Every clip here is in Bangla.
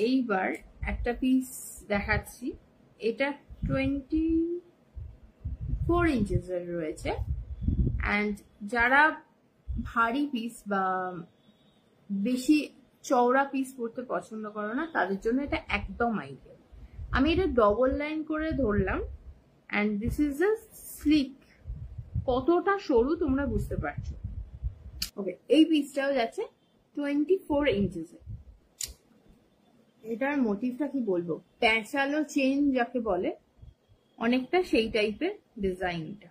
এইবার একটা পিস দেখাচ্ছি, এটা 24 ইঞ্চেসের রয়েছে। অ্যান্ড যারা ভারী পিস বা বেশি চওড়া পিস পরতে পছন্দ করো না, তাদের জন্য এটা একদম আইডিয়াল। আমি এটা ডবল লাইন করে ধরলাম, and this is a slick. কতটা সরু তোমরা বুঝতে পারছো। ওকে, এই পিসটাও যাচ্ছে 24 ইঞ্চেসে। এটার মোটিভটা কি বলবো, প্যাঁচালো চেন যাকে বলে, অনেকটা সেই টাইপের ডিজাইনটা।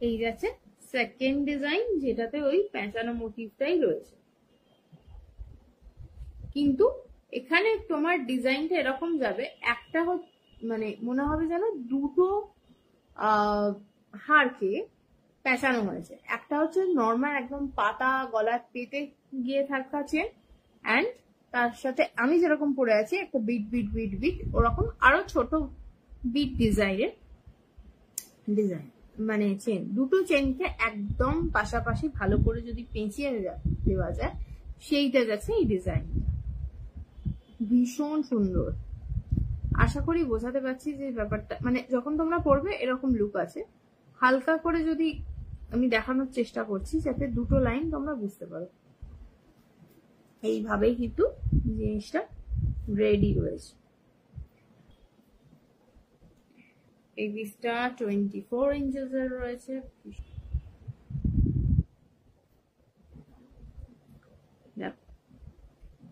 এই যাচ্ছে সেকেন্ড ডিজাইন, যেটাতে ওই প্যাঁচানো মোটিভটাই রয়েছে, কিন্তু এখানে তোমার ডিজাইনটা এরকম যাবে, একটা মানে মনে হবে যেন দুটো হারকে পেঁচানো হয়েছে। একটা হচ্ছে নর্মাল একদম পাতা গলায় পেতে গিয়ে থাকা চেন, অ্যান্ড তার সাথে আমি যেরকম পরে আছি একটা বিট বিট বিট বিট ওরকম আরো ছোট বিট ডিজাইনের ডিজাইন, মানে চেন। দুটো চেনকে একদম পাশাপাশি ভালো করে যদি পেঁচিয়ে দেওয়া যায়, সেইটা যাচ্ছে এই ডিজাইনটা। ভীষণ সুন্দর। আশা করি বোঝাতে পারছি যে ব্যাপারটা, মানে যখন তোমরা পড়বে এরকম লুক আছে। হালকা করে যদি আমি দেখানোর চেষ্টা করছি যাতে দুটো লাইন তোমরা বুঝতে পারো। এইভাবেই কিন্তু জিনিসটা রেডি রয়েছে। এই পিসটা 24 ইঞ্চেসের রয়েছে।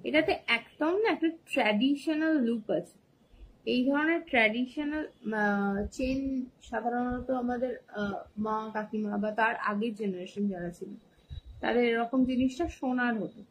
এটাতে একদম না একটা ট্র্যাডিশনাল লুক আছে। এই ধরনের ট্র্যাডিশনাল চেন সাধারণত আমাদের মা কাকিমা বা তার আগের জেনারেশন যারা ছিল, তাদের এরকম জিনিসটা সোনার হতো।